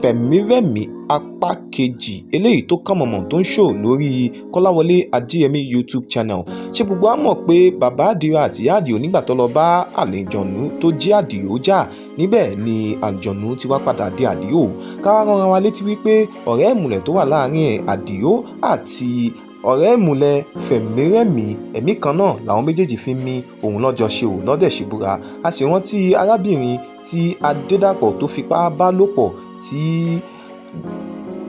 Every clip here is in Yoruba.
FEMIREMI apá kejì eléyìí tó kàn mọ̀mọ̀ tó ń ṣò lórí Kolawole Ajeyemi YouTube channel. Ṣé gbogbo wa mọ̀ pé bàbá Àdìó àti ìyá Àdìó nígbà tó lọ bá àlejànú tó jí Àdìó jà níbẹ̀ ni àlejànú ti wá padà di Àdìó. Ká wá rán wa létí wípé ọ̀rẹ́ ìmùlẹ̀ tó wà láàrin Àdìó àti ọ̀rẹ́ ìmùlẹ̀ FEMIREMI ẹ̀mí kan náà làwọn méjèèjì fi ń mí òun lọ́jọ́ ṣe ò lọ́dẹ̀ ṣe búra. A sì rántí arábìnrin tí Adédàpọ̀ tó fipá bá lò pọ̀ tí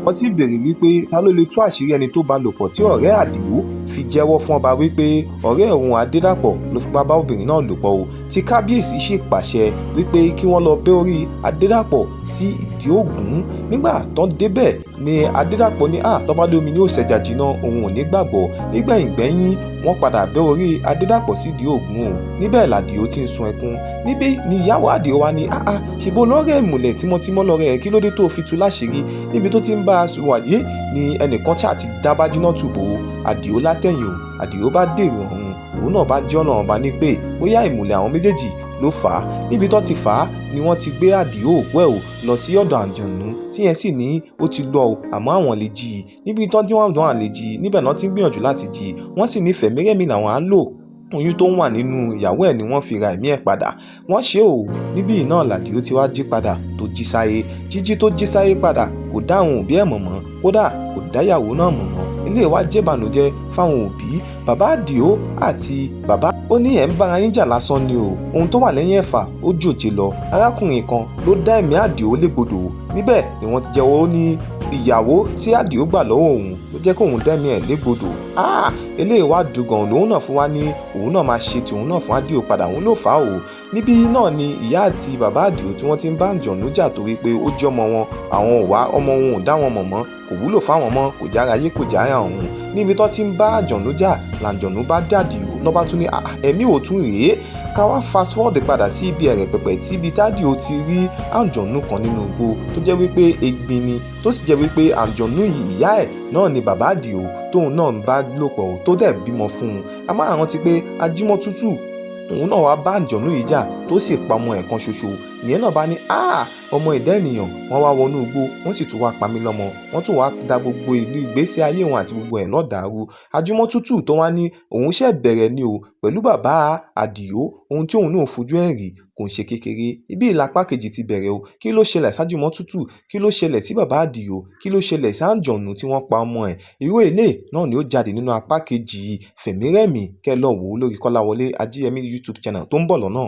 wọ́n ti béèrè wípé ta ló lè tú àṣírí ẹni tó bá lò pọ̀ tí ọ̀rẹ́ Àdìó fi jẹ́wọ́ fún ọba wípé ọ̀rẹ́ òun Adédàpọ̀ ló fipá bá obìnrin náà lò pọ̀ o, tí kábíyèsí sì pàṣẹ wípé kí wọ́n lọ bẹ́ orí Adédàpọ̀ sí ìdí Ògún. Nígbà tó ń débẹ̀ ni Adédàpọ̀ ní tọ́ba lómi ní òṣèjà jìnnà òun ò ní gbàgbọ́. Nígbẹ̀yìngbẹ́yìn wọ́n padà bẹ́ orí Adédàpọ̀ sí ìdí Ògún o. Níbẹ̀ làdìó ti ń sun ẹkún. Níbí ni ìyàwó Àdìó wa ní ṣèbó lọ́rẹ́ ìmùlẹ̀ tímọ́tímọ́ lọ́rẹ́ ẹ̀, kí ló dé tó fi tú láṣìírí. Níbi tó ti ń bá a sùn wàyé ni ẹnìkan tí a ti dá bájúná tùbò Àdìó látẹ̀yìn o. Àdìó bá dèrò ọ̀run, òun náà bá jọ́nà ọba ní pé bóyá ìmùlẹ̀ àwọn méjèèjì ló fà á. Níbi tó ti fà á ni wọ́n ti gbé Àdìó òkú ẹ̀ o lọ sí ọ̀dọ̀ àjànú tí yẹn sì ní ó ti lọ o àmọ́ àwọn lè jí i. Níbi tó tí wọ́n dán àlè jí i níbẹ̀ náà ti ń gbìyànjú láti jí i. Wọ́n sì ní FEMIREMI làwọn á lò. Oyún tó ń wà nínú ìyàwó ẹ̀ ni wọ́n fi ra ẹ̀mí ẹ̀ padà. Wọ́n ṣe o. Níbí náà làdìó ti wá jí padà tó jí sáyé. Jíjí tó jí sáyé padà kò dá àwọn òbí ẹ̀ mọ̀ mọ́, kódà kò dá ìyàwó náà mọ̀ mọ́. Ilé wa jẹ́ ìbànújẹ́ fáwọn òbí. Bàbá Àdìó àti bàbá ó ní ẹ̀ ń bára yín jà lásán ni o, ohun tó wà lẹ́yìn ẹ̀fà ó jòjé lọ. Arákùnrin kan ló dá ẹ̀mí Àdìó légbodò. Níbẹ̀ ni wọ́n ti jẹ́wọ́ ó ní ìyàwó tí Àdìó gbà lọ́wọ́ òun ló jẹ́ kóun dẹ́mi ẹ̀ légbodò. Eléyìí wá dùn gan lòun náà fún wa ní òun náà máa ṣe tòun náà fún Àdìó padà, òun ló fà á o. Níbí náà ni ìyá àti bàbá Àdìó tí wọ́n ti ń bá àjànú jà torí pé ó jẹ́ ọmọ wọn, àwọn ò wá ọmọ wọn ò dá wọn mọ̀ mọ́, kò wúlò fáwọn mọ́, kò jára ayé kò jára ọ̀hún. Níbi tó ti ń bá àjànú jà làjànú bá dé Àdìó lọ́ba tún ní ẹ̀mí ò tún rèé. Ká wá fast forward padà sí ibi ẹ̀rẹ̀ pẹ̀pẹ̀ tí ibi tádìó ti rí àjànú kan nínú igbó tó jẹ́ wípé egbin ni, tó sì jẹ́ wípé àjànú ìyá ẹ̀ náà ni bàbá Àdìó tóun náà ń bá lò pọ̀ tó dẹ̀ bímọ fún un. A máa rántí pé Ajímọ́tútù òun náà wá bá àjànú yìí jà tó sì pa ọmọ ẹ̀ kan ṣoṣo. Ìyẹn náà bá ní ọmọ ẹ̀dá ènìyàn wọ́n wá wọnú igbó wọ́n sì tún wá pa mí lọ́mọ, wọ́n tún wá da gbogbo ìlú ìgbésí ayé wọn àti gbogbo ẹ̀ náà dàrú. Ajímọ́tútù tó wá ní òun ṣẹ̀ bẹ̀rẹ̀ ni o pẹ̀lú bàbá Àdìó, ohun tí òun náà fojú ẹ̀ rí kò ń ṣe kékeré. Ibi ìlàpá kejì ti bẹ̀rẹ̀ o. Kí ló ṣẹlẹ̀ sájímọ́tútù? Kí ló ṣẹlẹ̀ sí bàbá Àdìó? Kí ló ṣẹlẹ̀ sí àjànú tí wọ́n pa ọmọ ẹ̀? Irú èlé náà ni ó jáde nínú apá kejì FEMIREMI. Kẹ́ lọ wò ó lórí Kolawole Ajeyemi YouTube channel tó ń bọ̀ lọ́nà.